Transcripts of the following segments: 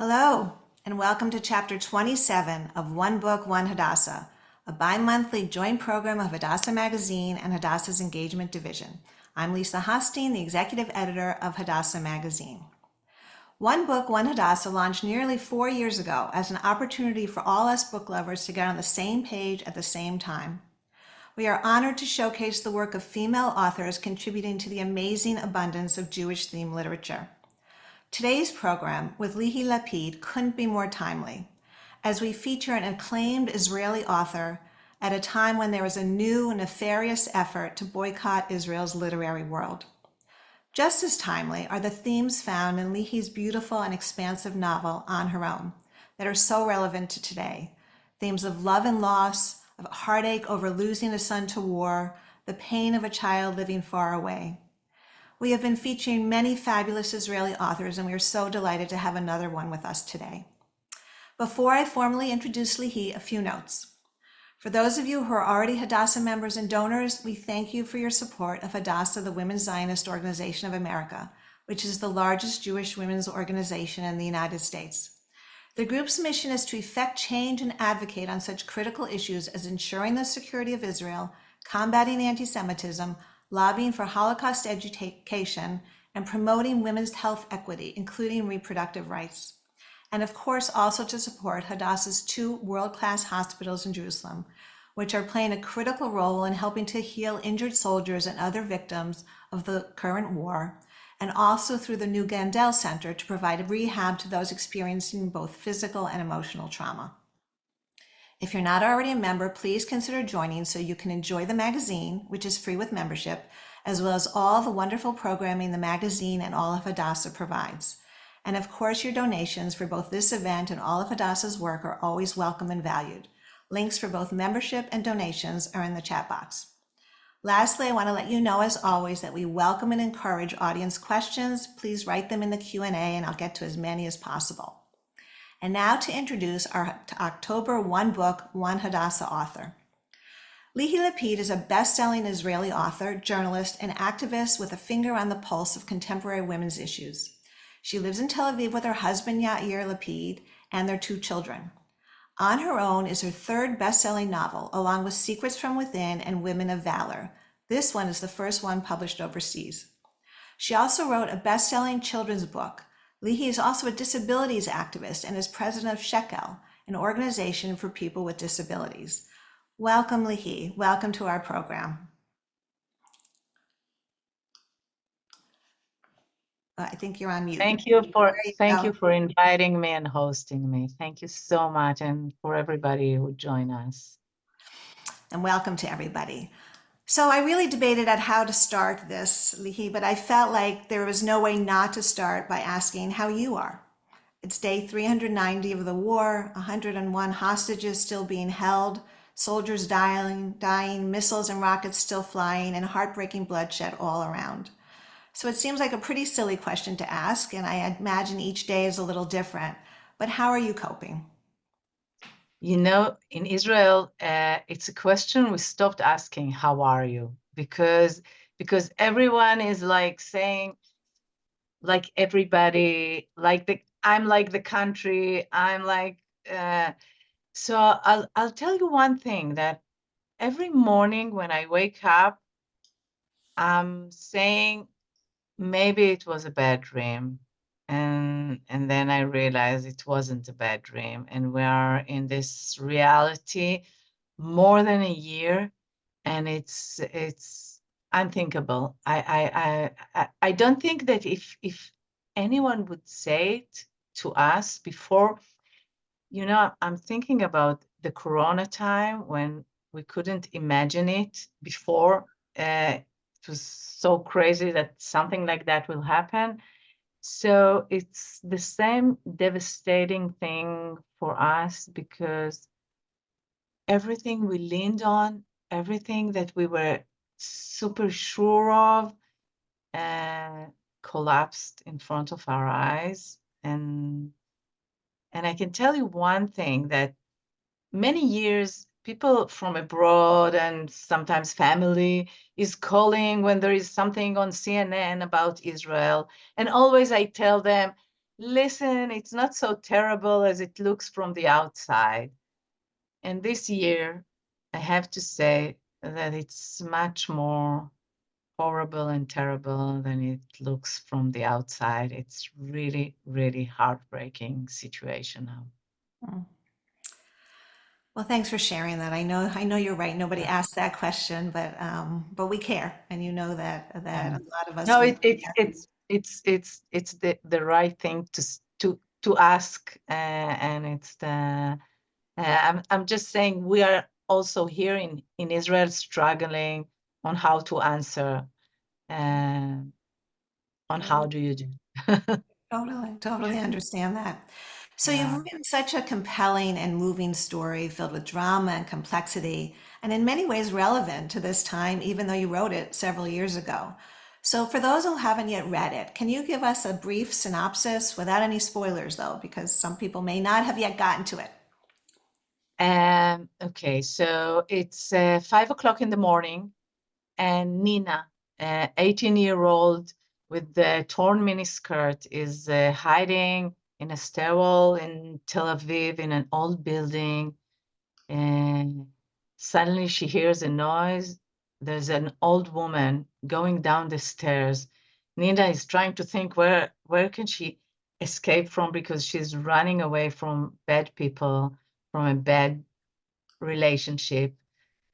Hello, and welcome to Chapter 27 of One Book, One Hadassah, a bi-monthly joint program of Hadassah Magazine and Hadassah's Engagement Division. I'm Lisa Hostein, the Executive Editor of Hadassah Magazine. One Book, One Hadassah launched nearly 4 years ago as an opportunity for all us book lovers to get on the same page at the same time. We are honored to showcase the work of female authors contributing to the amazing abundance of Jewish-themed literature. Today's program with Lihi Lapid couldn't be more timely, as we feature an acclaimed Israeli author at a time when there is a new nefarious effort to boycott Israel's literary world. Just as timely are the themes found in Lihi's beautiful and expansive novel, On Her Own, that are so relevant to today. Themes of love and loss, of heartache over losing a son to war, the pain of a child living far away. We have been featuring many fabulous Israeli authors, and we are so delighted to have another one with us today. Before I formally introduce Lihi, a few notes. For those of you who are already Hadassah members and donors, we thank you for your support of Hadassah, the Women's Zionist Organization of America, which is the largest Jewish women's organization in the United States. The group's mission is to effect change and advocate on such critical issues as ensuring the security of Israel, combating anti-Semitism, lobbying for Holocaust education, and promoting women's health equity, including reproductive rights. And of course, also to support Hadassah's 2 world-class hospitals in Jerusalem, which are playing a critical role in helping to heal injured soldiers and other victims of the current war, and also through the new Gandel Center to provide rehab to those experiencing both physical and emotional trauma. If you're not already a member, please consider joining so you can enjoy the magazine, which is free with membership, as well as all the wonderful programming the magazine and all of Hadassah provides. And of course, your donations for both this event and all of Hadassah's work are always welcome and valued. Links for both membership and donations are in the chat box. Lastly, I want to let you know, as always, that we welcome and encourage audience questions. Please write them in the Q&A and I'll get to as many as possible. And now to introduce our October One Book, One Hadassah author. Lihi Lapid is a best-selling Israeli author, journalist, and activist with a finger on the pulse of contemporary women's issues. She lives in Tel Aviv with her husband, Yair Lapid, and their 2 children. On Her Own is her 3rd best-selling novel, along with Secrets from Within and Women of Valor. This one is the first one published overseas. She also wrote a best-selling children's book. Lihi is also a disabilities activist and is president of Shekel, an organization for people with disabilities. Welcome, Lihi. Welcome to our program. I think you're on mute. Thank you for inviting me and hosting me. Thank you so much, and for everybody who joined us. And welcome to everybody. So I really debated at how to start this, Lihi, but I felt like there was no way not to start by asking how you are. It's day 390 of the war, 101 hostages still being held, soldiers dying, missiles and rockets still flying, and heartbreaking bloodshed all around. So it seems like a pretty silly question to ask, and I imagine each day is a little different, but how are you coping? You know, in Israel, it's a question we stopped asking, how are you? Because everyone is like saying, like everybody, I'm like the country, I'm like, so I'll tell you one thing, that every morning when I wake up, I'm saying, maybe it was a bad dream. And then I realized it wasn't a bad dream. And we are in this reality more than a year, and it's unthinkable. I don't think that if anyone would say it to us before, you know, I'm thinking about the Corona time when we couldn't imagine it before. It was so crazy that something like that will happen. So it's the same devastating thing for us, because everything we leaned on, everything that we were super sure of, collapsed in front of our eyes. And I can tell you one thing, that many years people from abroad and sometimes family is calling when there is something on CNN about Israel. And always I tell them, listen, it's not so terrible as it looks from the outside. And this year, I have to say that it's much more horrible and terrible than it looks from the outside. It's really, really heartbreaking situation now. Mm. Well, thanks for sharing that. I know you're right. Nobody Yeah. asked that question, but we care, and you know that Yeah. a lot of us No, really it's care. it's the right thing to ask, and it's the I'm just saying we are also here in Israel struggling on how to answer, uh, on how Totally. do you do. Totally understand that. So you've Yeah. written such a compelling and moving story filled with drama and complexity, and in many ways relevant to this time, even though you wrote it several years ago. So for those who haven't yet read it, can you give us a brief synopsis without any spoilers, though, because some people may not have yet gotten to it? Okay, so it's 5 o'clock in the morning, and Nina, 18-year-old with the torn miniskirt, is hiding in a stairwell in Tel Aviv in an old building. And suddenly she hears a noise. There's an old woman going down the stairs. Nina is trying to think where can she escape from, because she's running away from bad people, from a bad relationship.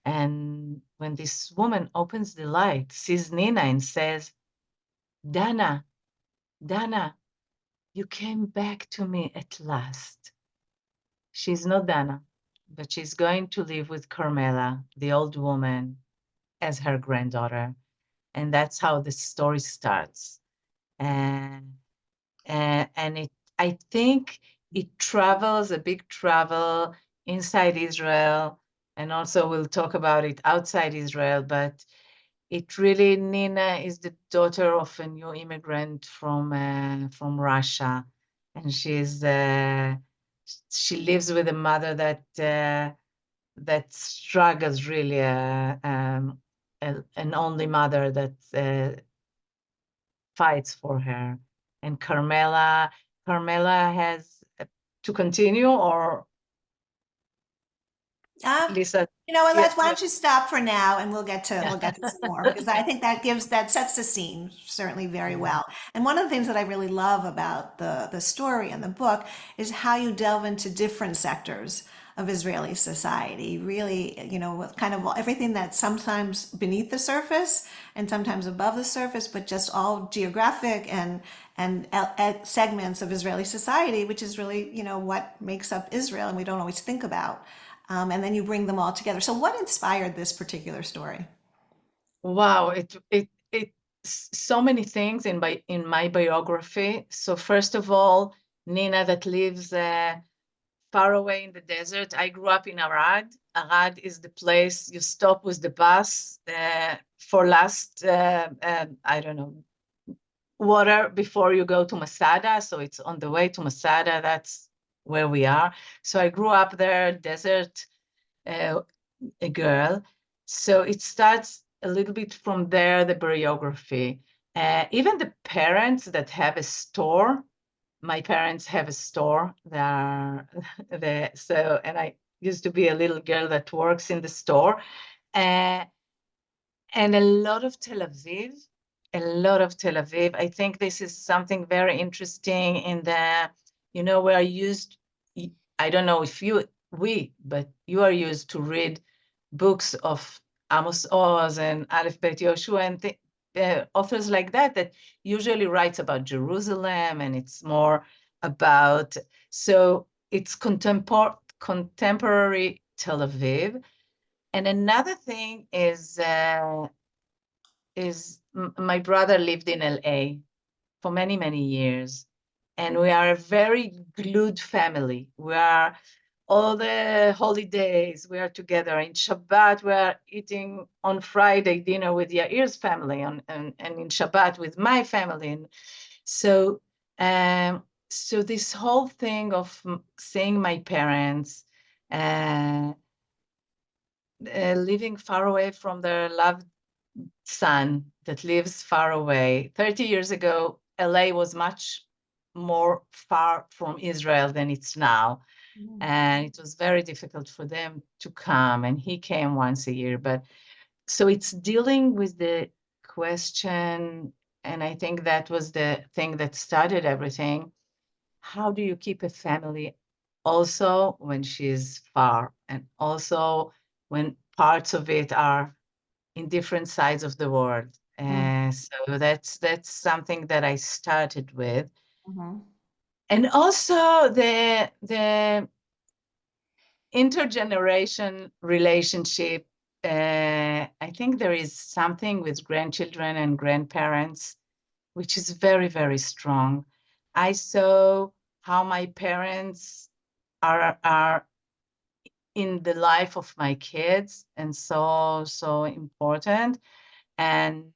And when this woman opens the light, sees Nina and says, Dana, Dana, you came back to me at last. She's not Dana, but she's going to live with Carmela, the old woman, as her granddaughter. And that's how the story starts. And, I think it travels, a big travel inside Israel. And also we'll talk about it outside Israel, but it really, Nina is the daughter of a new immigrant from Russia, and she lives with a mother that struggles really, an only mother that fights for her. And Carmela has to continue, or Um, Lisa? you know what, Yeah, why don't you stop for now and we'll get to some more because I yeah. think that sets the scene certainly very Yeah. well. And one of the things that I really love about the story and the book is how you delve into different sectors of Israeli society, really, with kind of everything that's sometimes beneath the surface and sometimes above the surface, but just all geographic and segments of Israeli society, which is really, what makes up Israel, and we don't always think about. And then you bring them all together. So, what inspired this particular story? Wow, it so many things in my biography. So first of all, Nina that lives far away in the desert. I grew up in Arad. Arad is the place you stop with the bus for last I don't know, water before you go to Masada. So it's on the way to Masada. That's where we are. So I grew up there, desert, uh, a girl. So it starts a little bit from there, the biography. Even the parents that have a store, my parents have a store. They are and I used to be a little girl that works in the store. Uh, and a lot of Tel Aviv, a lot of Tel Aviv. I think this is something very interesting in the, we are used, I don't know if but you are used to read books of Amos Oz and Aleph Bet Yoshua and authors like that usually writes about Jerusalem, and it's more about, so it's contemporary Tel Aviv. And another thing is my brother lived in LA for many, many years. And we are a very glued family. We are all the holidays, we are together. In Shabbat, we are eating on Friday dinner with Yair's family, and in Shabbat with my family. And so, so this whole thing of seeing my parents, uh, living far away from their loved son that lives far away. 30 years ago, LA was much more far from Israel than it's now. Mhm. And it was very difficult for them to come. And he came once a year. But so it's dealing with the question, and I think that was the thing that started everything. How do you keep a family also when she's far, and also when parts of it are in different sides of the world? Mm. So that's something that I started with. Mhm. And also the intergeneration relationship. I think there is something with grandchildren and grandparents which is very, very strong. I saw how my parents are in the life of my kids, and so important. And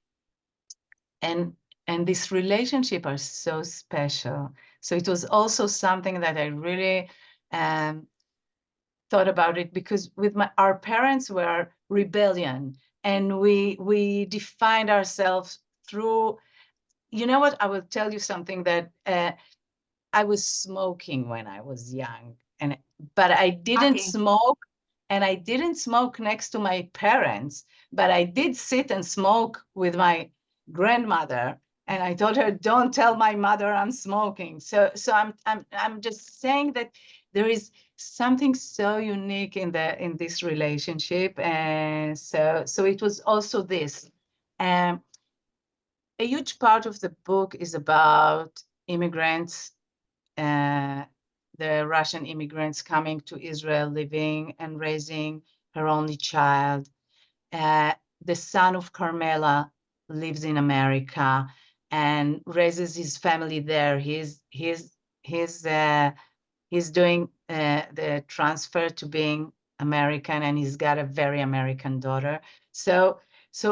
and and this relationship are so special. So it was also something that I really um, thought about it, because with our parents were rebellion, and we defined ourselves through, you know what, I will tell you something that I was smoking when I was young, but I didn't Lucky. smoke, and I didn't smoke next to my parents, but I did sit and smoke with my grandmother, and I told her, "Don't tell my mother I'm smoking." So I'm just saying that there is something so unique in this relationship, and so it was also this. Um, a huge part of the book is about immigrants, uh, the Russian immigrants coming to Israel, living and raising her only child. Uh, the son of Carmela lives in America and raises his family there. He's doing the transfer to being American, and he's got a very American daughter. So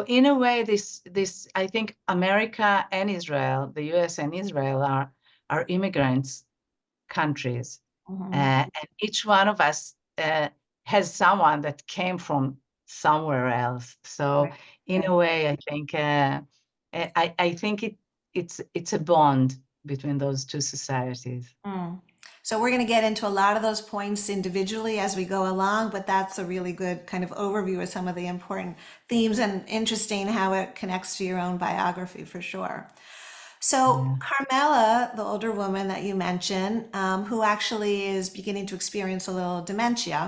in a way, this I think America and Israel, the U.S. and Israel are immigrants countries, Mhm. and each one of us has someone that came from somewhere else. So Right. in a Right. way, I think I think it's a bond between those two societies. Mm. So we're going to get into a lot of those points individually as we go along, but that's a really good kind of overview of some of the important themes, and interesting how it connects to your own biography for sure. So Yeah. Carmela, the older woman that you mentioned, who actually is beginning to experience a little dementia,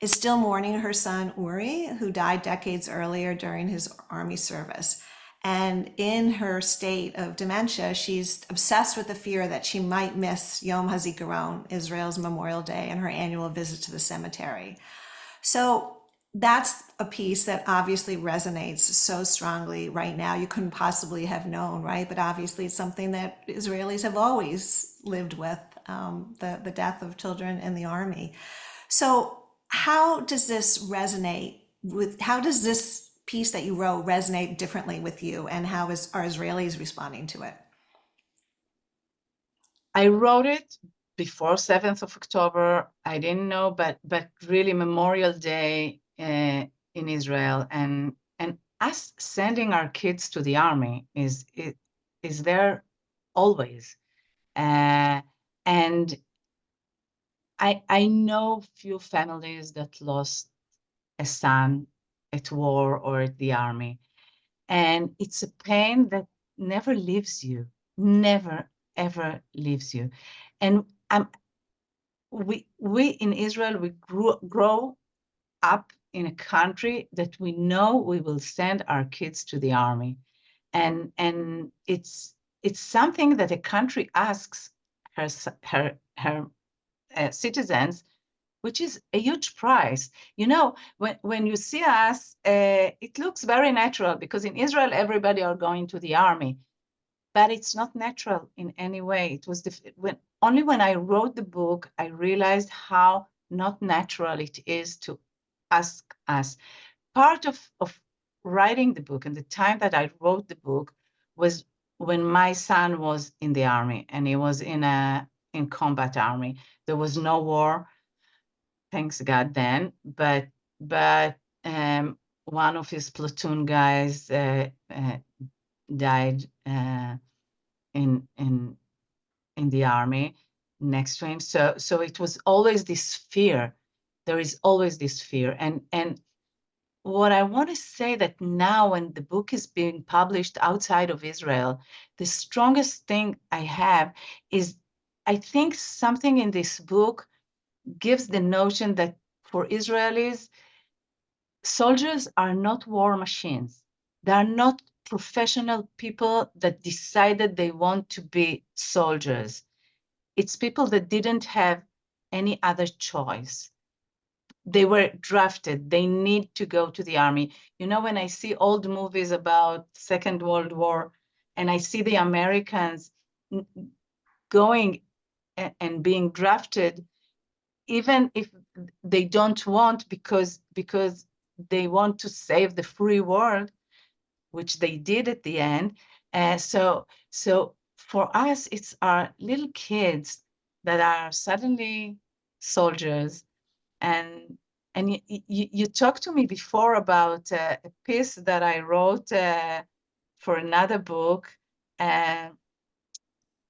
is still mourning her son Uri, who died decades earlier during his army service. And in her state of dementia, she's obsessed with the fear that she might miss Yom HaZikaron, Israel's Memorial Day, and her annual visit to the cemetery. So that's a piece that obviously resonates so strongly right now. You couldn't possibly have known, right? But obviously, it's something that Israelis have always lived with, the death of children in the army. So, how does this resonate with, how does this piece that you wrote resonate differently with you, and are Israelis responding to it? I wrote it before 7th of October. I didn't know, but really Memorial Day in Israel, and us sending our kids to the army is there always. Uh, and I know few families that lost a son at war or at the army, and it's a pain that never leaves you, never ever leaves you. And we in Israel, we grow up in a country that we know we will send our kids to the army, and it's something that a country asks her citizens, which is a huge price. You know, when you see us, it looks very natural, because in Israel everybody are going to the army, but it's not natural in any way. It was only when I wrote the book I realized how not natural it is to ask us. Part of writing the book and the time that I wrote the book was when my son was in the army, and he was in combat army. There was no war, thanks God then, but one of his platoon guys died in in the army next to him. So it was always this fear. There is always this fear. And what I want to say that now when the book is being published outside of Israel, the strongest thing I have is I think something in this book gives the notion that for Israelis, soldiers are not war machines. They are not professional people that decided they want to be soldiers. It's people that didn't have any other choice. They were drafted. They need to go to the army. You know, when I see old movies about Second World War and I see the Americans going and being drafted, even if they don't want because they want to save the free world, which they did at the end. So for us, it's our little kids that are suddenly soldiers. And you talked to me before about a piece that I wrote for another book.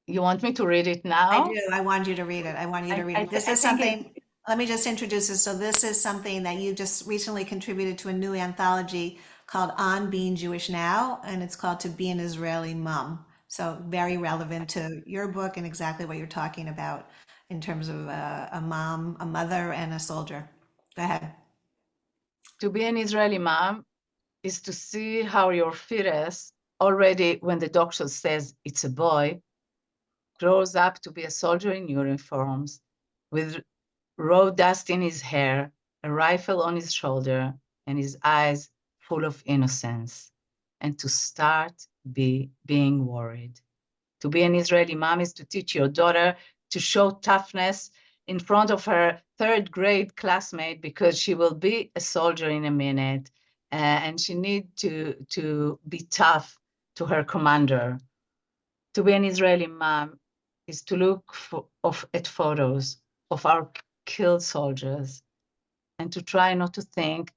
You want me to read it I now? do. I want you to read it. I want you to read it. This I is think it. something, let me just introduce this. So this is something that you just recently contributed to a new anthology called On Being Jewish Now, and it's called To Be an Israeli Mom. So very relevant to your book and exactly what you're talking about in terms of a mom, a mother, and a soldier. Go ahead. To be an Israeli mom is to see how your fetus, already when the doctor says it's a boy, grows up to be a soldier in uniforms with raw dust in his hair, a rifle on his shoulder, and his eyes full of innocence, and to start being worried. To be an Israeli mom is to teach your daughter to show toughness in front of her third grade classmate because she will be a soldier in a minute, and she needs to be tough to her commander. To be an Israeli mom is to look at photos of our killed soldiers and to try not to think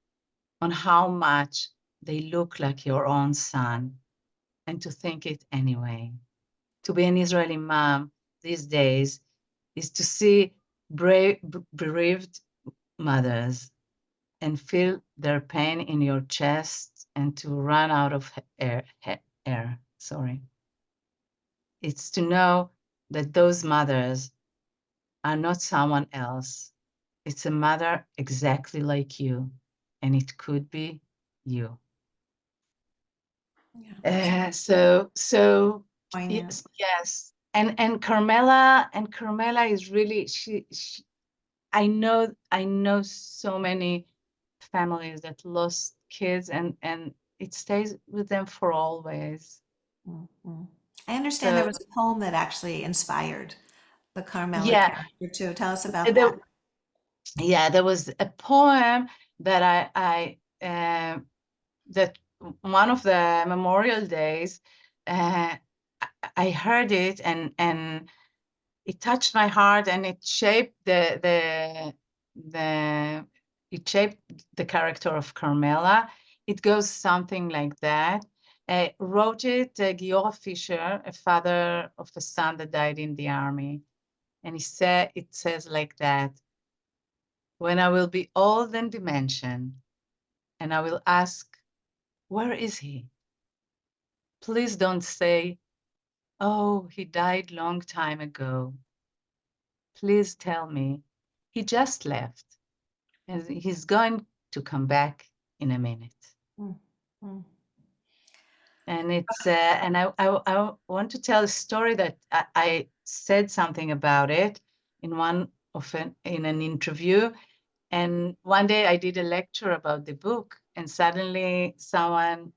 on how much they look like your own son and to think it anyway. To be an Israeli mom these days is to see bereaved mothers and feel their pain in your chest and to run out of air. Sorry. It's to know that those mothers are not someone else. It's a mother exactly like you, and it could be you. Yeah. So Poignant. yes, and Carmela is really she I know so many families that lost kids and it stays with them for always. Mhm. I understand there So was a poem that actually inspired the Carmela yeah, character too. Tell us about that. there, yeah, there was a poem that that one of the Memorial Days, uh, I heard it and it touched my heart and it shaped the it shaped the character of Carmela. It goes something like that. Wrote it Giora Fisher, a father of a son that died in the army, and it says like that: when I will be old and dimension, and I will ask, where is he? Please don't say, oh, he died long time ago. Please tell me, he just left and he's going to come back in a minute. Mm, mm. And I want to tell a story that I said something about it in in an interview. And one day I did a lecture about the book, and suddenly someone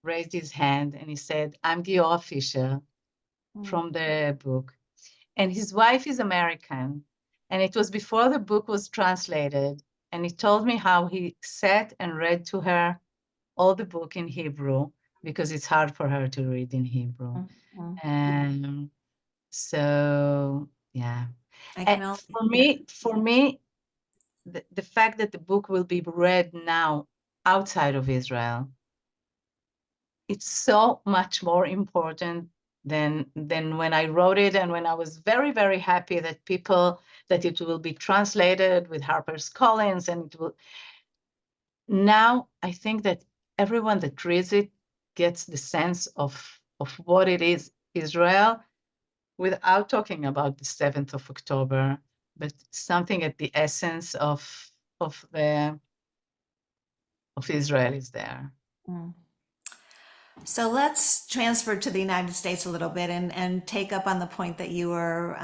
raised his hand and he said, I'm Giora Fisher Mm, from the book. And his wife is American. And it was before the book was translated. And he told me how he sat and read to her all the book in Hebrew because it's hard for her to read in Hebrew. mm, mm. Um, so yeah. I can only, yeah. For me, the fact that the book will be read now outside of Israel, it's so much more important than when I wrote it, and when I was very, very happy that it will be translated with HarperCollins, and it will. Now I think that everyone that reads it gets the sense of what it is, Israel, without talking about the 7th of October, but something at the essence of Israel is there. Mm. So let's transfer to the United States a little bit and take up on the point that you were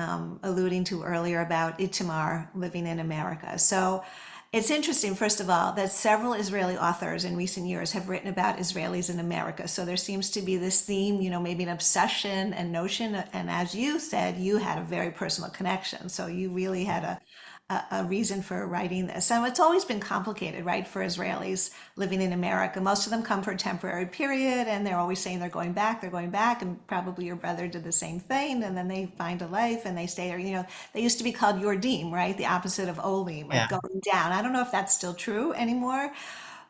alluding to earlier about Itamar living in America. So it's interesting, first of all, that several Israeli authors in recent years have written about Israelis in America. So there seems to be this theme, maybe an obsession and notion. And as you said, you had a very personal connection. So you really had a reason for writing this. And it's always been complicated, right, for Israelis living in America. Most of them come for a temporary period, and they're always saying they're going back, and probably your brother did the same thing, and then they find a life and they stay there. They used to be called Yordim, right, the opposite of Olim, like going down. I don't know if that's still true anymore.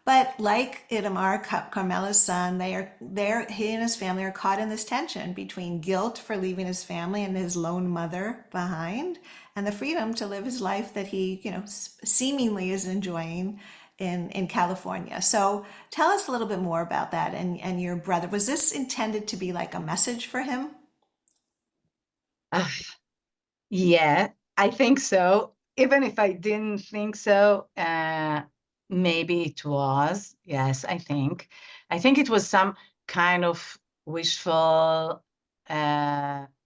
But like Itamar, Carmela's son, he and his family are caught in this tension between guilt for leaving his family and his lone mother behind, and the freedom to live his life that he, seemingly is enjoying in California. So tell us a little bit more about that and your brother. Was this intended to be like a message for him? Yeah, I think so. Even if I didn't think so, maybe it was. Yes, I think. I think it was some kind of wishful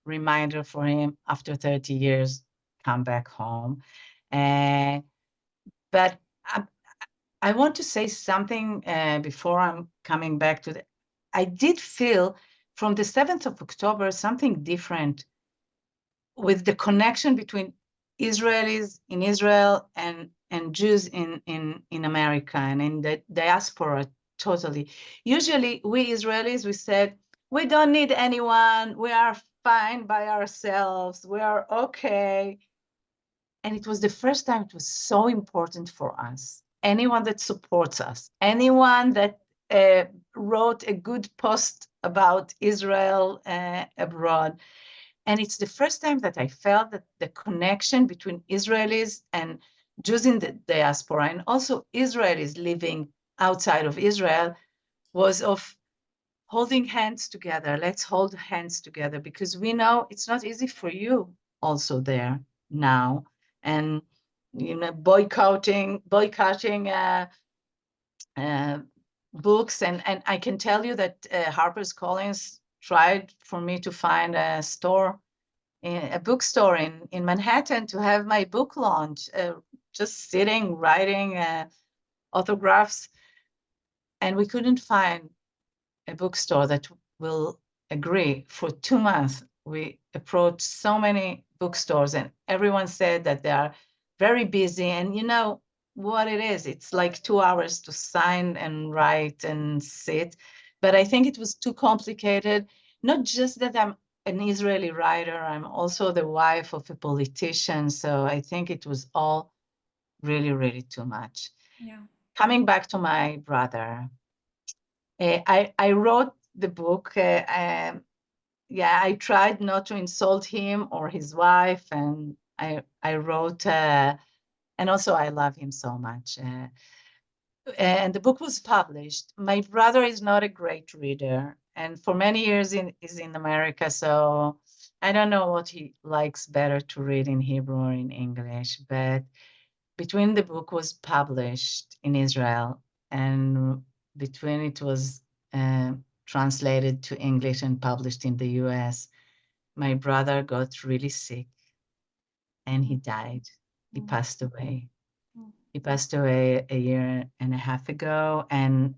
reminder for him after 30 years, come back home. But I want to say something before I'm coming back to the. I did feel from the 7th of October something different with the connection between Israelis in Israel and Jews in America and in the diaspora totally. Usually we Israelis, we said, we don't need anyone, we are fine by ourselves, we are okay. And it was the first time it was so important for us. Anyone that supports us, anyone that wrote a good post about Israel abroad. And it's the first time that I felt that the connection between Israelis and Jews in the diaspora, and also Israelis living outside of Israel, was of holding hands together. Let's hold hands together, because we know it's not easy for you also there now. And boycotting books, and I can tell you that HarperCollins tried for me to find a bookstore in Manhattan to have my book launch, just sitting, writing autographs. And we couldn't find a bookstore that will agree. For 2 months, we approached so many bookstores, and everyone said that they are very busy. And you know what it is? It's like 2 hours to sign and write and sit. But I think it was too complicated. Not just that I'm an Israeli writer, I'm also the wife of a politician. So I think it was all really, really too much. Yeah. Coming back to my brother, I wrote the book. I tried not to insult him or his wife, and I wrote, and also I love him so much. And the book was published. My brother is not a great reader, and for many years is in America, so I don't know what he likes better to read, in Hebrew or in English. But between the book was published in Israel, and between it was translated to English and published in the US, my brother got really sick and he died. He passed away. He passed away a year and a half ago, and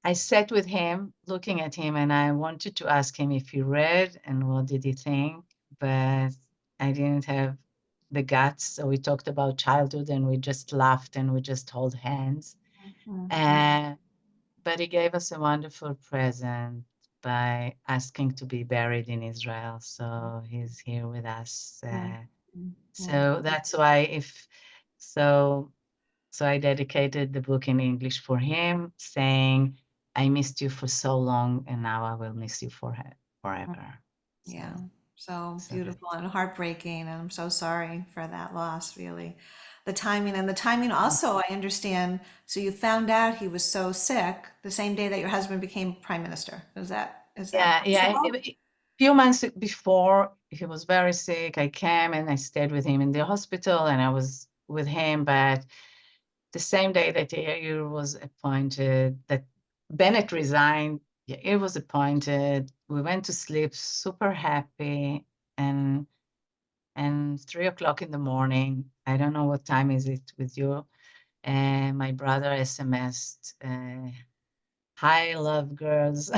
I sat with him, looking at him, and I wanted to ask him if he read and what did he think, but I didn't have the guts. So we talked about childhood and we just laughed and we just hold hands. But he gave us a wonderful present by asking to be buried in Israel. So he's here with us. So that's why so I dedicated the book in English for him, saying, I missed you for so long, and now I will miss you forever. forever. Yeah. So So beautiful and heartbreaking. And I'm so sorry for that loss, really. The timing also, I understand. So you found out he was so sick the same day that your husband became prime minister. Is that yeah. possible? Few months before he was very sick, I came and I stayed with him in the hospital, and I was with him. But the same day that Yair was appointed, that Bennett resigned, Yair was appointed. We went to sleep super happy, and 3 o'clock in the morning, I don't know what time is it with you, and my brother SMS'd, "Hi, love girls.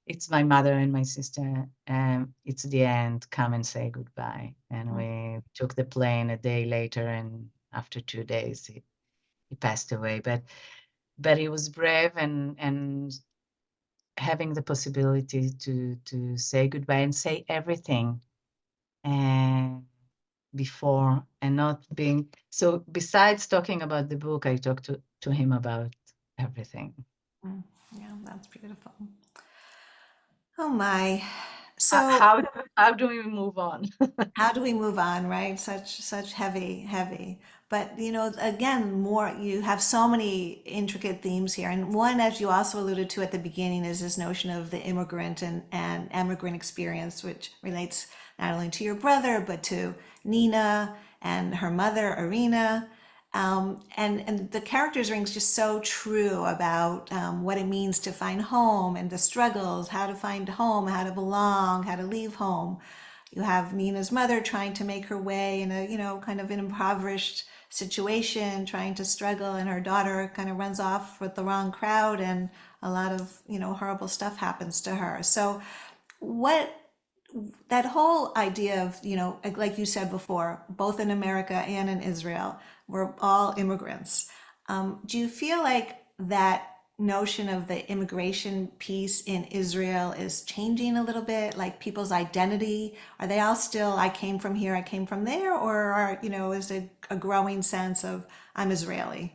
It's my mother and my sister. It's the end. Come and say goodbye." And Mm, we took the plane a day later, and after 2 days, he passed away. But he was brave, and having the possibility to say goodbye and say everything, and before, and not being so. Besides talking about the book, I talked to him about everything. mm. Yeah, that's beautiful. Oh my. How, So how how do we move on? how do we move on, right? Such heavy. But again, more you have so many intricate themes here. And one, as you also alluded to at the beginning, is this notion of the immigrant and immigrant experience, which relates not only to your brother, but to Nina and her mother, Irina. And the characters rings just so true about what it means to find home and the struggles, how to find home, how to belong, how to leave home. You have Nina's mother trying to make her way in a, kind of an impoverished situation, trying to struggle, and her daughter kind of runs off with the wrong crowd, and a lot of, horrible stuff happens to her. So, what that whole idea of, like you said before, both in America and in Israel, we're all immigrants. Do you feel like that notion of the immigration piece in Israel is changing a little bit? Like people's identity, are they all still, I came from here, I came from there, or is it a growing sense of I'm Israeli?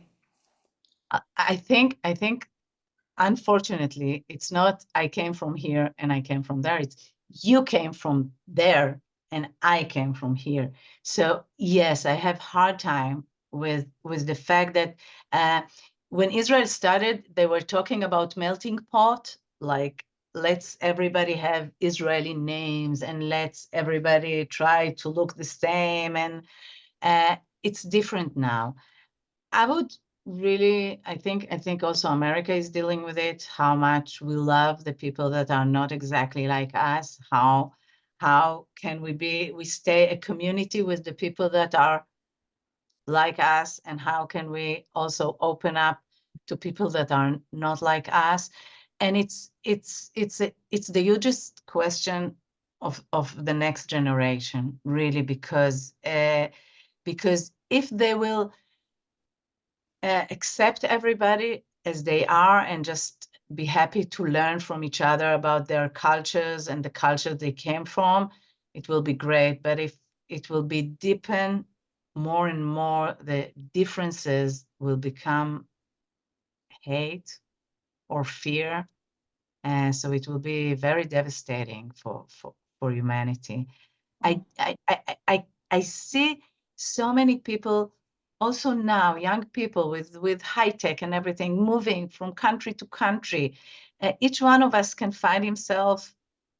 I think unfortunately, it's not I came from here and I came from there. It's you came from there and I came from here. So yes, I have hard time with the fact that when Israel started, they were talking about melting pot, like let's everybody have Israeli names and let's everybody try to look the same. And it's different now. I would really, I think also America is dealing with it, how much we love the people that are not exactly like us. How can we stay a community with the people that are like us, and how can we also open up to people that are not like us? And it's the hugest question of the next generation, really, because if they will accept everybody as they are and just be happy to learn from each other about their cultures and the culture they came from, it will be great. But if it will be deepen more and more, the differences will become hate or fear. And so it will be very devastating for humanity. Mm, I see so many people also now, young people with high tech and everything, moving from country to country. Each one of us can find himself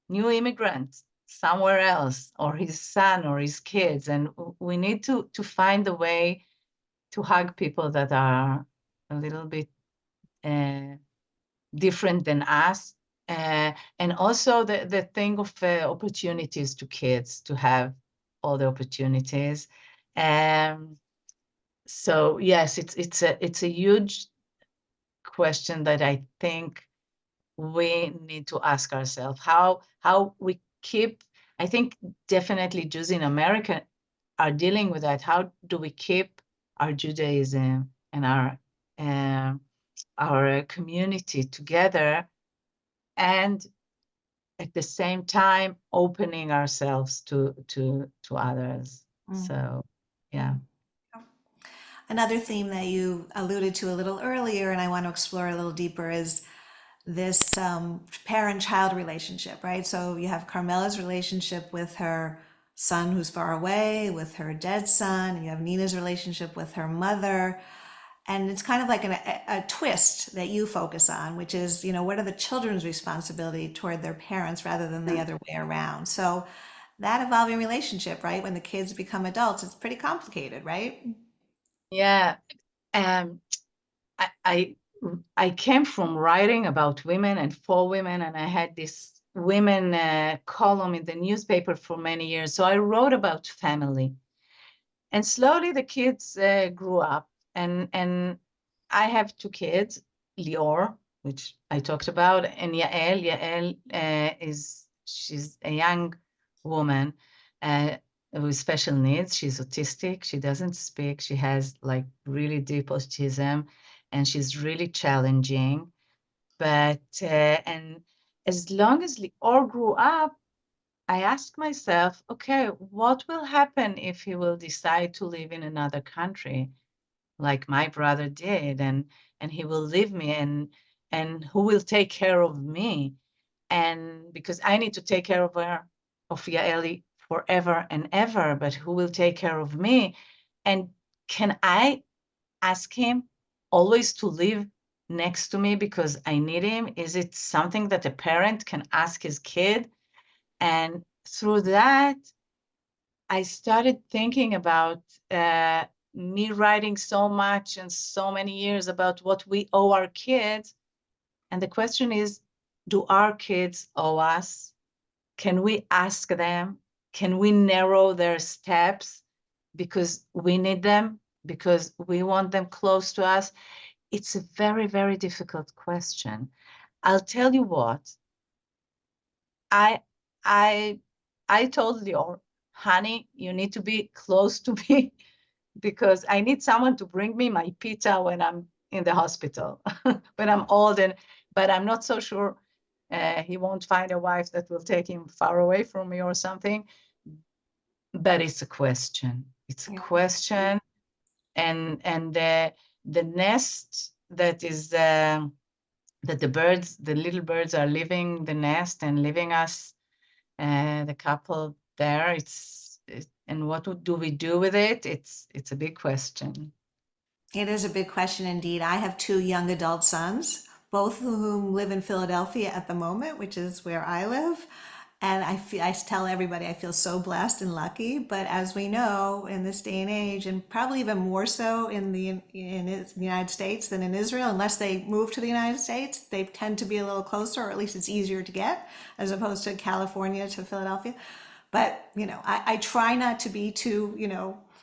new immigrant somewhere else, or his son or his kids, and we need to find a way to hug people that are a little bit uh, different than us. And also the thing of opportunities to kids to have all the opportunities. Um, so yes, it's a huge question that I think we need to ask ourselves how we keep. I think definitely Jews in America are dealing with that. How do we keep our Judaism and uh, our community together, and at the same time opening ourselves to others? mm, So yeah. mm. Another theme that you alluded to a little earlier, and I want to explore a little deeper, is this parent-child relationship, right? So you have Carmela's relationship with her son who's far away, with her dead son, and you have Nina's relationship with her mother. And it's kind of like a twist that you focus on, which is, what are the children's responsibility toward their parents rather than the other way around? So that evolving relationship, right? When the kids become adults, it's pretty complicated, right? Yeah. Um, I, I I came from writing about women and for women, and I had this women column in the newspaper for many years. So I wrote about family, and slowly the kids grew up, and I have two kids, Lior, which I talked about, and Yael. Yael she's a young woman with special needs. She's autistic. She doesn't speak. She has like really deep autism, and she's really challenging. But and as long as Lior grew up, I asked myself, okay, what will happen if he will decide to live in another country, like my brother did, and he will leave me, and who will take care of me? And because I need to take care of her, of Yaeli forever and ever, but who will take care of me? And can I ask him always to live next to me because I need him? Is it something that a parent can ask his kid? And through that, I started thinking about me writing so much and so many years about what we owe our kids. And the question is, do our kids owe us? Can we ask them? Can we narrow their steps because we need them, because we want them close to us? It's a very, very difficult question. I'll tell you what, I I I told Lior, honey, you need to be close to me because I need someone to bring me my pizza when I'm in the hospital, when I'm old, and but I'm not so sure he won't find a wife that will take him far away from me or something. But it's a question. It's a Yeah. question, and the nest that is that the little birds are leaving the nest and leaving us, the couple there. And what do we do with it? It's a big question. It is a big question indeed. I have two young adult sons, both of whom live in Philadelphia at the moment, which is where I live. And I tell everybody I feel so blessed and lucky. But as we know, in this day and age, and probably even more so in the United States than in Israel, unless they move to the United States, they tend to be a little closer, or at least it's easier to get, as opposed to California to Philadelphia. But, I try not to be too,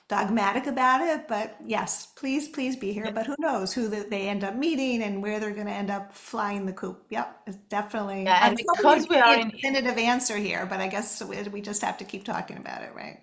dogmatic about it. But yes, please, please be here. Yeah, But who knows who they end up meeting and where they're going to end up flying the coop. Yep, it's definitely. yeah, I and was hoping because you'd we give me are a in, definitive answer here, but I guess we just have to keep talking about it, right?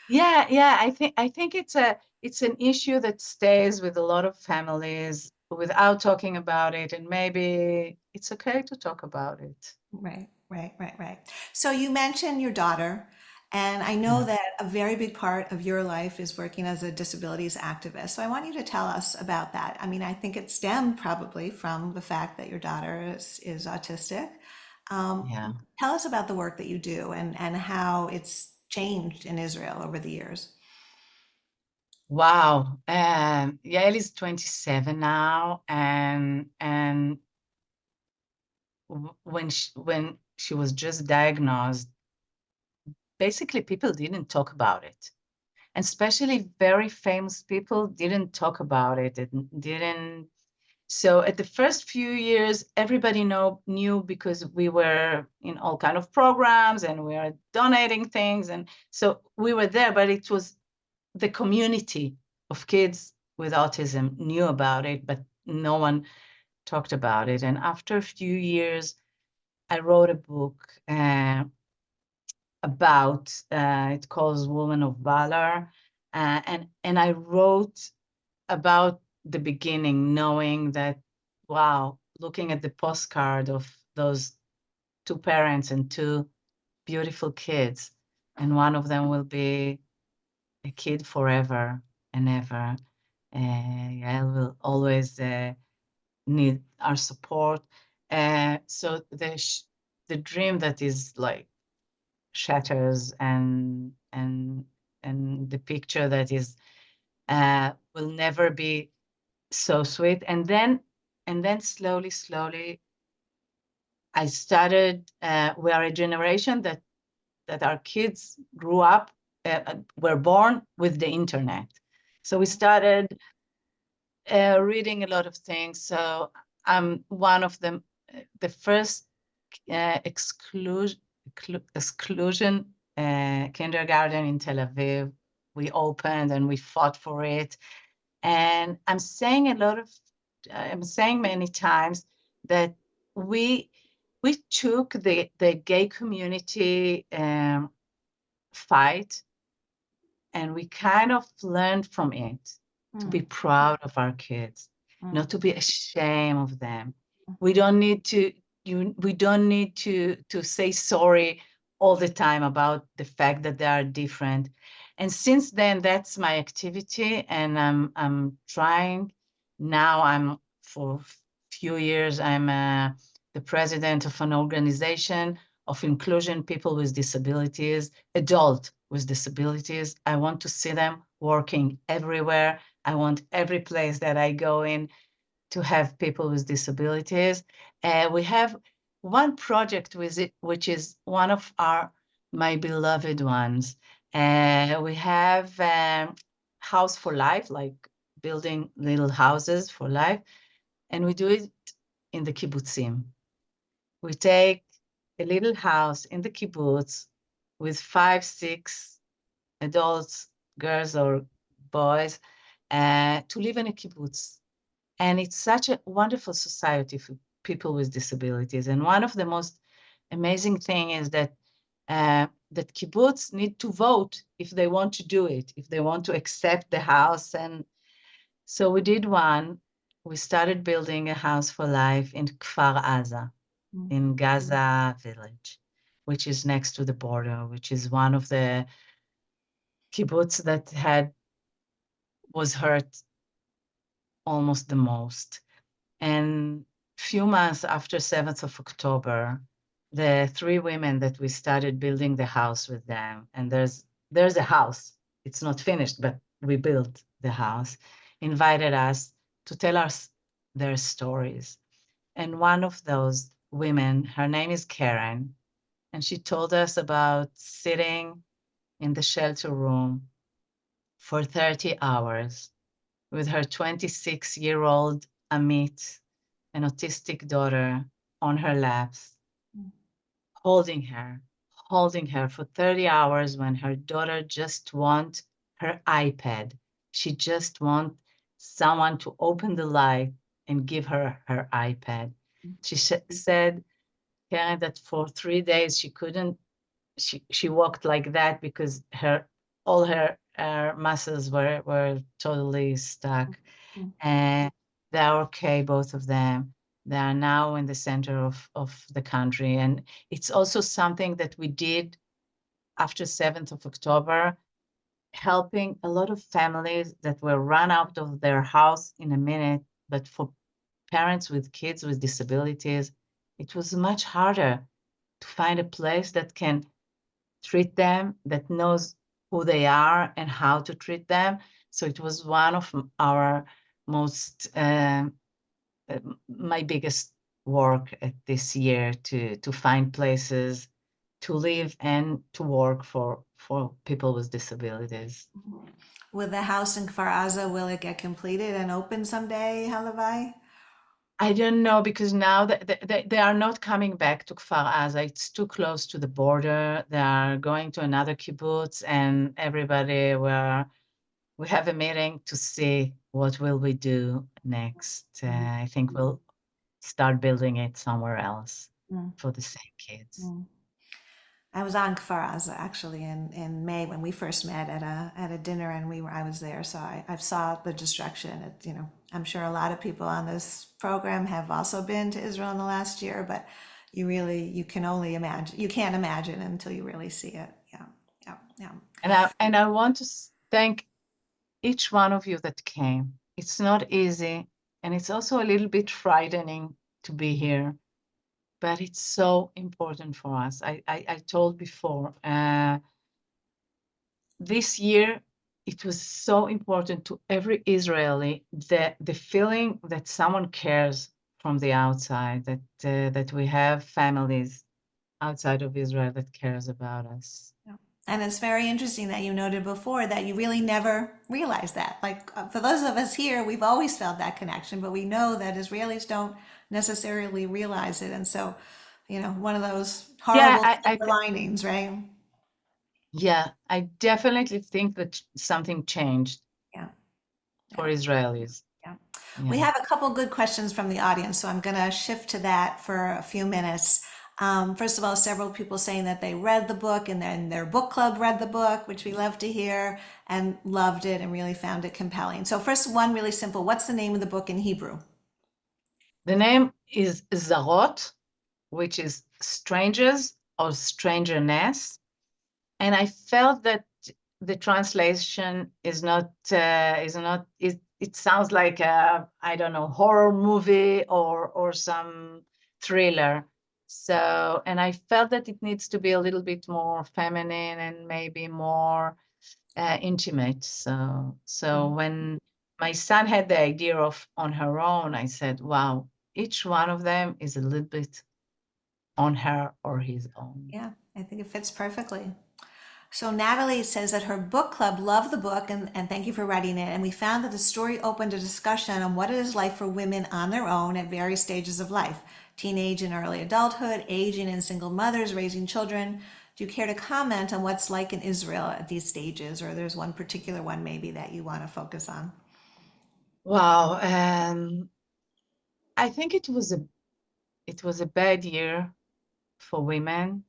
yeah, I think it's an issue that stays with a lot of families without talking about it, and maybe it's okay to talk about it. Right, right, right, right. So you mentioned your daughter, and I know Yeah, that a very big part of your life is working as a disabilities activist. So I want you to tell us about that. I mean, I think it stemmed probably from the fact that your daughter is autistic. yeah. Tell us about the work that you do and how it's changed in Israel over the years. Wow. Yael is 27 now, and when she was just diagnosed, basically people didn't talk about it, and especially very famous people didn't talk about it. It didn't. So at the first few years, everybody knew because we were in all kind of programs and we were donating things, and so we were there. But it was the community of kids with autism knew about it, but no one talked about it. And after a few years, I wrote a book about it calls Woman of Valor, and I wrote about the beginning, knowing that wow, looking at the postcard of those two parents and two beautiful kids, and one of them will be a kid forever and ever. Yael will always need our support. So the dream that is like shatters, and the picture that is will never be so sweet. And then slowly I started. We are a generation that our kids grew up, were born with the internet. So we started reading a lot of things. So I'm one of them. The first exclusion kindergarten in Tel Aviv, we opened and we fought for it. And I'm saying many times that we took the gay community fight, and we kind of learned from it to be proud of our kids, not to be ashamed of them. We don't need to say sorry all the time about the fact that they are different. And since then, that's my activity, and I'm trying. Now for a few years, I'm the president of an organization of inclusion people with disabilities, adult with disabilities. I want to see them working everywhere. I want every place that I go in to have people with disabilities. We have one project with it, which is one of my beloved ones. We have House for Life, like building little houses for life, and we do it in the kibbutzim. We take a little house in the kibbutz with 5, 6 adults, girls or boys, to live in a kibbutz. And it's such a wonderful society for people with disabilities. And one of the most amazing thing is that that kibbutz need to vote if they want to do it, if they want to accept the house. And so we did one. We started building a house for life in Kfar Aza, in Gaza village, which is next to the border, which is one of the kibbutz that was hurt almost the most. And few months after 7th of October, the 3 women that we started building the house with them, and there's a house. It's not finished, but we built the house, invited us to tell us their stories. And one of those women, her name is Karen, and she told us about sitting in the shelter room for 30 hours with her 26-year-old Amit, an autistic daughter, on her laps, holding her for 30 hours when her daughter just wants her iPad. She just wants someone to open the light and give her her iPad. She said, Karen, that for 3 days she couldn't, she walked like that because all her muscles were totally stuck. And they're okay, both of them. They are now in the center of the country. And it's also something that we did after 7th of October, helping a lot of families that were run out of their house in a minute. But for parents with kids with disabilities, it was much harder to find a place that can treat them, that knows who they are and how to treat them. So it was one of our most, my biggest work at this year to find places to live and to work for people with disabilities. With the house in Kfar Aza, will it get completed and open someday, Halavai? I don't know, because now they are not coming back to Kfar Aza. It's too close to the border. They are going to another kibbutz, and everybody we have a meeting to see what will we do next. I think we'll start building it somewhere else for the same kids. I was on Kfar Aza actually in May when we first met at a dinner, and I was there, so I saw the destruction. I'm sure a lot of people on this program have also been to Israel in the last year, but you can only imagine. You can't imagine until you really see it. Yeah. And I want to thank each one of you that came. It's not easy, and it's also a little bit frightening to be here, but it's so important for us. I told before, this year, it was so important to every Israeli that the feeling that someone cares from the outside, that we have families outside of Israel that cares about us. Yeah. And it's very interesting that you noted before that you really never realized that. Like for those of us here, we've always felt that connection, but we know that Israelis don't necessarily realize it. And so, one of those Yeah, horrible silver linings, right? yeah, I definitely think that something changed Yeah. for Yeah. Israelis. Yeah. We Yeah. have a couple good questions from the audience, so I'm going to shift to that for a few minutes. First of all, several people saying that they read the book and then their book club read the book, which we love to hear, and loved it and really found it compelling. So, first, one really simple, what's the name of the book in Hebrew? The name is Zarot, which is strangers or strangerness. And I felt that the translation it sounds like a, I don't know, horror movie or some thriller. So, and I felt that it needs to be a little bit more feminine and maybe more intimate. So when my son had the idea of On Her Own, I said, wow, each one of them is a little bit on her or his own. Yeah, I think it fits perfectly. So Natalie says that her book club loved the book and thank you for writing it. And we found that the story opened a discussion on what it is like for women on their own at various stages of life, teenage and early adulthood, aging and single mothers, raising children. Do you care to comment on what's like in Israel at these stages? Or there's one particular one maybe that you want to focus on? Wow. I think it was a bad year for women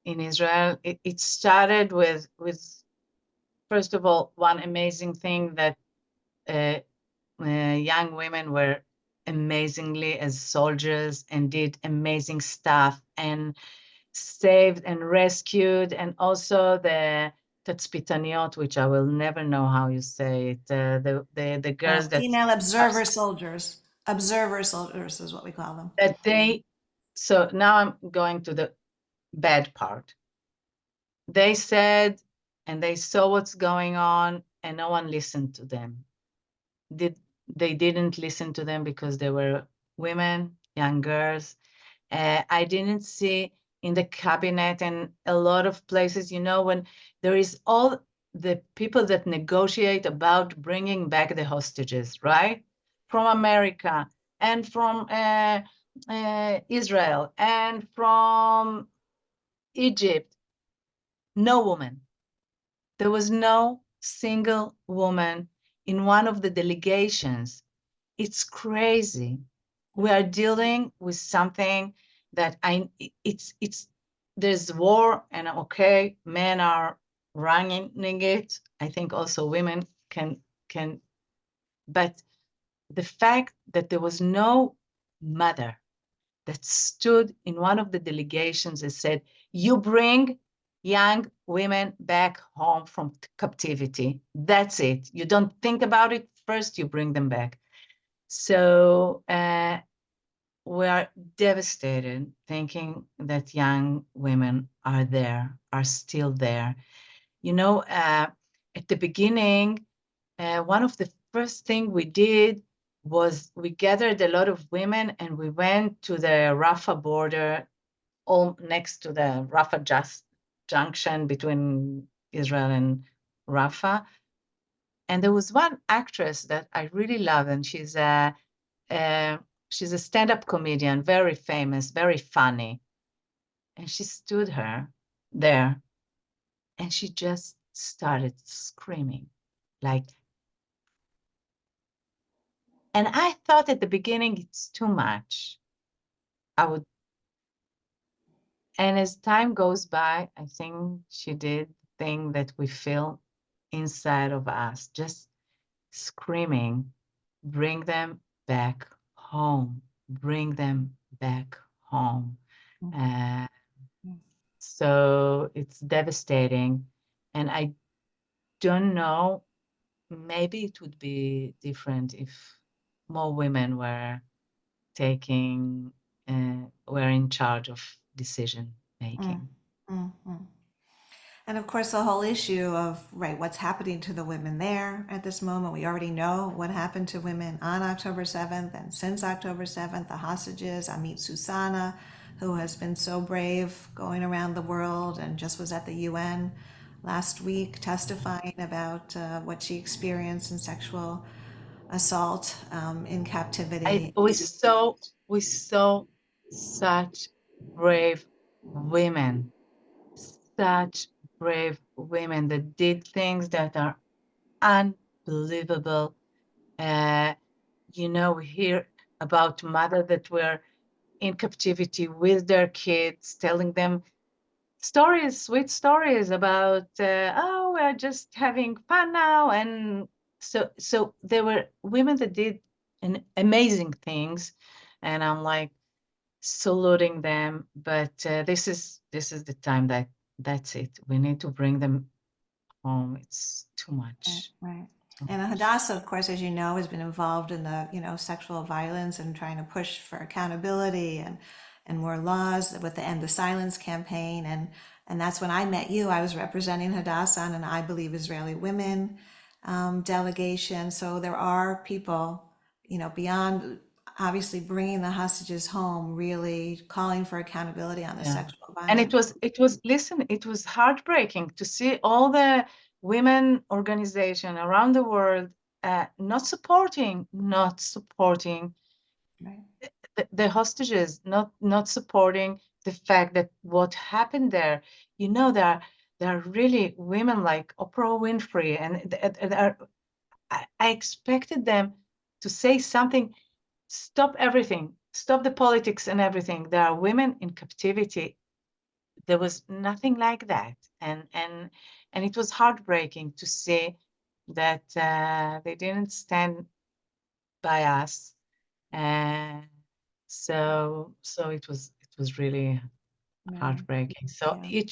in Israel. It started with first of all one amazing thing that uh, young women were amazingly as soldiers and did amazing stuff and saved and rescued, and also the Tatspitaniot, which I will never know how you say it, the girls Female are observer soldiers. Observer soldiers is what we call them. that they. So now I'm going to the bad part. They said, and they saw what's going on, and no one listened to them. Did They didn't listen to them because they were women, young girls. I didn't see in the cabinet and a lot of places, when there is all the people that negotiate about bringing back the hostages, right? From America and from Israel and from Egypt, no woman. There was no single woman in one of the delegations. It's crazy. We are dealing with something that it's there's war, and okay, men are running it. I think also women can, but the fact that there was no mother that stood in one of the delegations and said, you bring young women back home from captivity. That's it. You don't think about it first, you bring them back. So we are devastated thinking that young women are still there. At the beginning, one of the first thing we did was we gathered a lot of women and we went to the Rafah border, all next to the Rafah junction between Israel and Rafah. And there was one actress that I really love, and uh, she's a stand-up comedian, very famous, very funny. And she stood her there, and she just started screaming, like. And I thought at the beginning it's too much. I would, and as time goes by, I think she did the thing that we feel inside of us, just screaming, bring them back home, bring them back home. Uh, so it's devastating. And I don't know, maybe it would be different if more women were taking were in charge of decision making. Mm-hmm. And of course, the whole issue of, right, what's happening to the women there at this moment. We already know what happened to women on October 7th and since October 7th, the hostages, Amit Susana, who has been so brave going around the world and just was at the UN last week testifying about what she experienced in sexual assault in captivity. We saw such brave women, such brave women that did things that are unbelievable. We hear about mothers that were in captivity with their kids, telling them stories, sweet stories about, oh, we're just having fun now. And so there were women that did amazing things, and I'm like saluting them. But this is the time that's it. We need to bring them home. It's too Right, much. right. Too And much. Hadassah, of course, as you know, has been involved in the, sexual violence and trying to push for accountability and more laws with the End the Silence campaign. And that's when I met you. I was representing Hadassah on an I Believe Israeli Women delegation. So there are people, beyond obviously bringing the hostages home, really calling for accountability on the Yeah. sexual And violence. listen, it was heartbreaking to see all the women organization around the world not supporting Right, the hostages, not supporting the fact that what happened there. There are really women like Oprah Winfrey, and I expected them to say something. Stop everything. Stop the politics and everything. There are women in captivity. There was nothing like that, and it was heartbreaking to see that they didn't stand by us. And so it was really right. heartbreaking. So Yeah.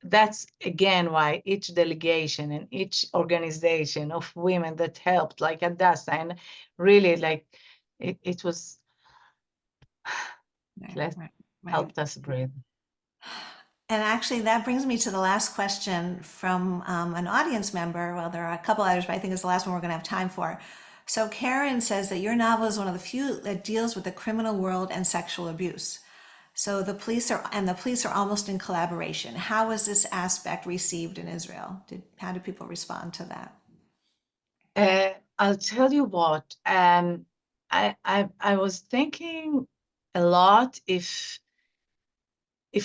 that's again why each delegation and each organization of women that helped, like Hadassah, and really like it was Right, let right, right. helped us breathe. And actually, that brings me to the last question from an audience member. Well, there are a couple others, but I think it's the last one we're going to have time for. So, Karen says that your novel is one of the few that deals with the criminal world and sexual abuse. So the police are almost in collaboration. How was this aspect received in Israel? How did people respond to that? I'll tell you what. I was thinking a lot if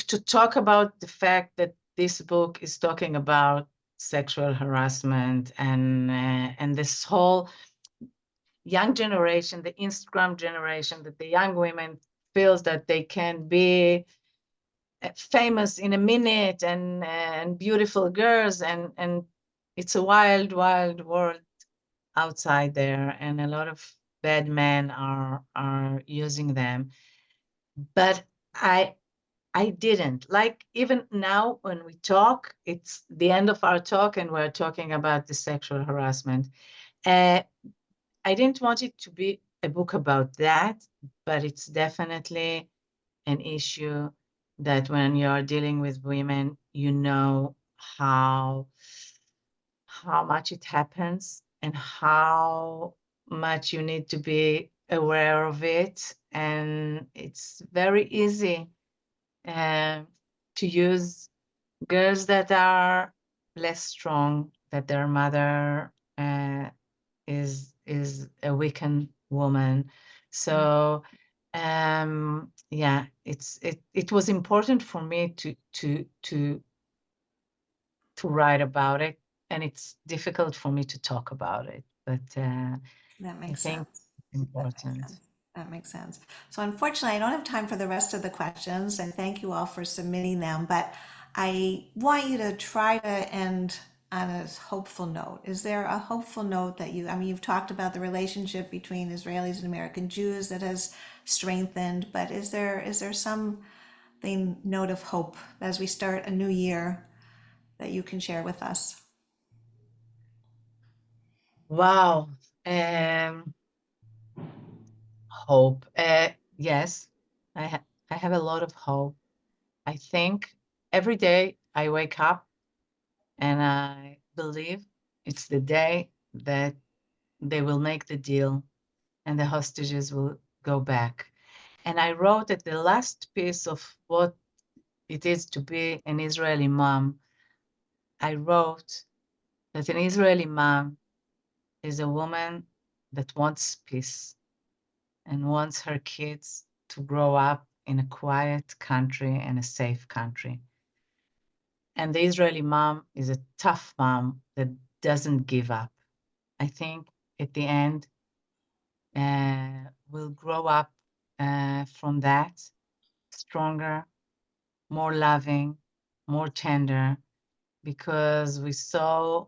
to talk about the fact that this book is talking about sexual harassment and this whole young generation, the Instagram generation, that the young women feels that they can be famous in a minute and beautiful girls, and it's a wild, wild world outside there, and a lot of bad men are using them. But I didn't like, even now when we talk, it's the end of our talk and we're talking about the sexual harassment. Uh, I didn't want it to be a book about that, but it's definitely an issue that when you're dealing with women, you know how much it happens and how much you need to be aware of it. And it's very easy uh, to use girls that are less strong, that their mother is a weakened woman. Right. So yeah, it was important for me to write about it, and it's difficult for me to talk about it, but That I makes think sense. it's That makes important. sense. That makes sense. So unfortunately, I don't have time for the rest of the questions, and thank you all for submitting them. But I want you to try to end on a hopeful note. Is there a hopeful note that I mean, you've talked about the relationship between Israelis and American Jews that has strengthened, but is there some note of hope as we start a new year that you can share with us? Wow. Hope. Yes, I have a lot of hope. I think every day I wake up and I believe it's the day that they will make the deal and the hostages will go back. And I wrote at the last piece of what it is to be an Israeli mom. I wrote that an Israeli mom is a woman that wants peace and wants her kids to grow up in a quiet country and a safe country. And the Israeli mom is a tough mom that doesn't give up. I think at the end, we'll grow up from that stronger, more loving, more tender, because we saw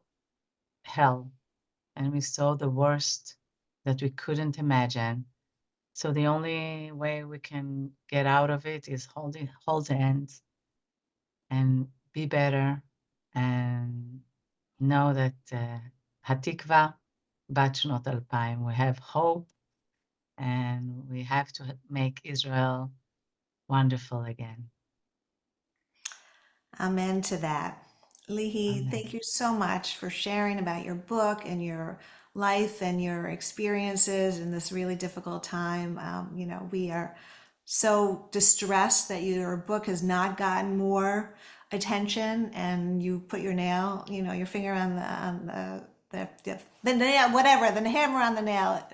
hell and we saw the worst that we couldn't imagine. So the only way we can get out of it is hold hands and be better and know that Hatikva, Bat Shnot Alpayim, we have hope and we have to make Israel wonderful again. Amen to that. Lihi, Amen. thank you so much for sharing about your book and your life and your experiences in this really difficult time. We are so distressed that your book has not gotten more attention, and you put your nail, your finger on the nail, whatever, the hammer on the nail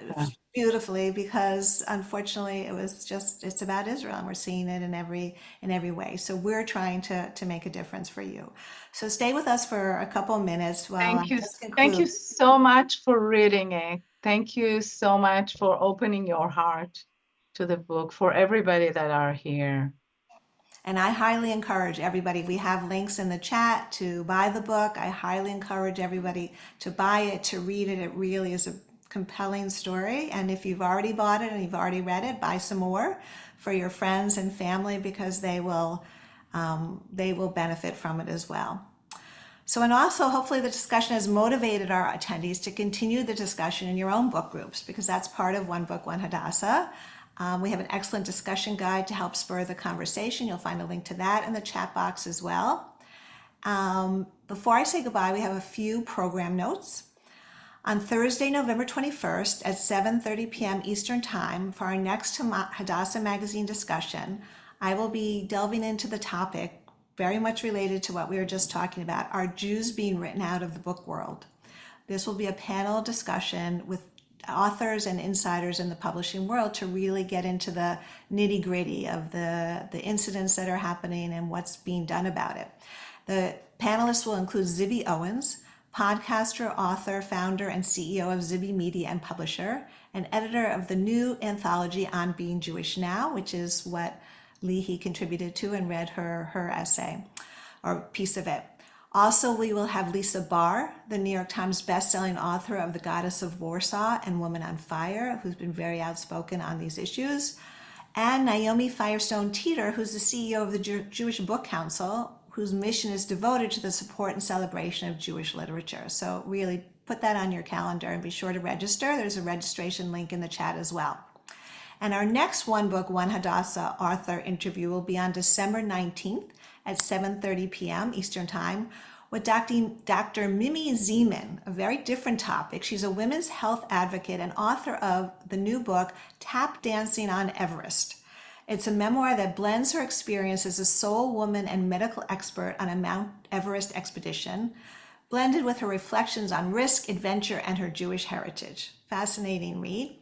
beautifully, because unfortunately it's about Israel, and we're seeing it in every way. So we're trying to make a difference for you. So stay with us for a couple of minutes while I Thank you. just Thank you conclude. so much for reading it. Thank you so much for opening your heart to the book, for everybody that are here. And I highly encourage everybody, we have links in the chat to buy the book. I highly encourage everybody to buy it, to read it. It really is a compelling story. And if you've already bought it and you've already read it, buy some more for your friends and family, because they will benefit from it as well. So, and also hopefully the discussion has motivated our attendees to continue the discussion in your own book groups, because that's part of One Book, One Hadassah. We have an excellent discussion guide to help spur the conversation. You'll find a link to that in the chat box as well. Before I say goodbye, we have a few program notes. On Thursday, November 21st at 7:30 p.m. Eastern Time, for our next Hadassah Magazine discussion, I will be delving into the topic very much related to what we were just talking about: are Jews being written out of the book world? This will be a panel discussion with authors and insiders in the publishing world to really get into the nitty gritty of the incidents that are happening and what's being done about it. The panelists will include Zibby Owens, podcaster, author, founder, and CEO of Zibby Media and publisher, and editor of the new anthology On Being Jewish Now, which is what Lihi contributed to and read her essay or piece of it. Also, we will have Lisa Barr, the New York Times bestselling author of The Goddess of Warsaw and Woman on Fire, who's been very outspoken on these issues, and Naomi Firestone Teeter, who's the CEO of the Jewish Book Council, whose mission is devoted to the support and celebration of Jewish literature. So really put that on your calendar and be sure to register. There's a registration link in the chat as well. And our next One Book, One Hadassah author interview will be on December 19th at 7:30 p.m. Eastern Time with Dr. Mimi Zeman, a very different topic. She's a women's health advocate and author of the new book, Tap Dancing on Everest. It's a memoir that blends her experience as a soul woman and medical expert on a Mount Everest expedition, blended with her reflections on risk, adventure, and her Jewish heritage. Fascinating read.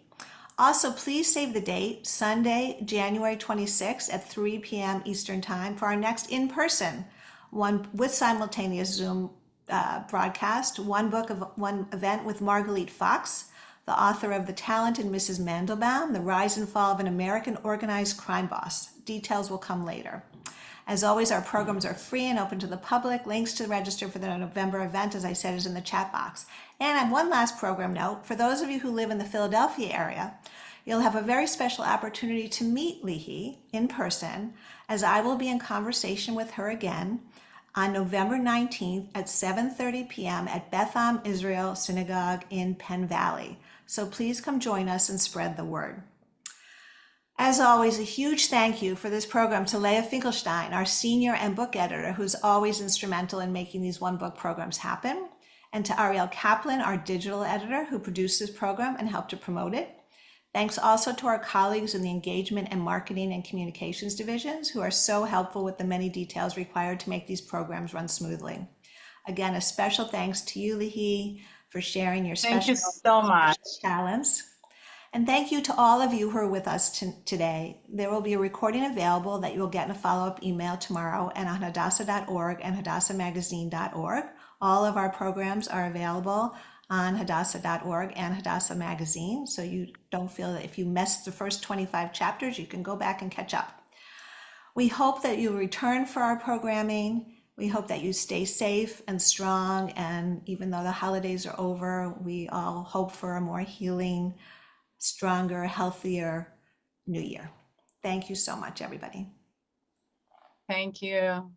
Also, please save the date, Sunday, January 26th at 3 p.m. Eastern Time, for our next in-person one with simultaneous Zoom broadcast, One Book of One event with Margalit Fox, the author of The Talented Mrs. Mandelbaum, The Rise and Fall of an American Organized Crime Boss. Details will come later. As always, our programs are free and open to the public. Links to register for the November event, as I said, is in the chat box. And I have one last program note. For those of you who live in the Philadelphia area, you'll have a very special opportunity to meet Lihi in person, as I will be in conversation with her again on November 19th at 7:30 p.m. at Beth Am Israel Synagogue in Penn Valley. So please come join us and spread the word. As always, a huge thank you for this program to Leah Finkelstein, our senior and book editor, who's always instrumental in making these one book programs happen, and to Ariel Kaplan, our digital editor, who produced this program and helped to promote it. Thanks also to our colleagues in the engagement and marketing and communications divisions, who are so helpful with the many details required to make these programs run smoothly. Again, a special thanks to you, Lihi, for sharing your Thank you special so much. talents. And thank you to all of you who are with us today. There will be a recording available that you will get in a follow-up email tomorrow and on hadassah.org and hadassahmagazine.org. All of our programs are available on hadassah.org and Hadassah Magazine, so you don't feel that if you missed the first 25 chapters, you can go back and catch up. We hope that you return for our programming. We hope that you stay safe and strong, and even though the holidays are over, we all hope for a more healing, stronger, healthier new year. Thank you so much, everybody. Thank you.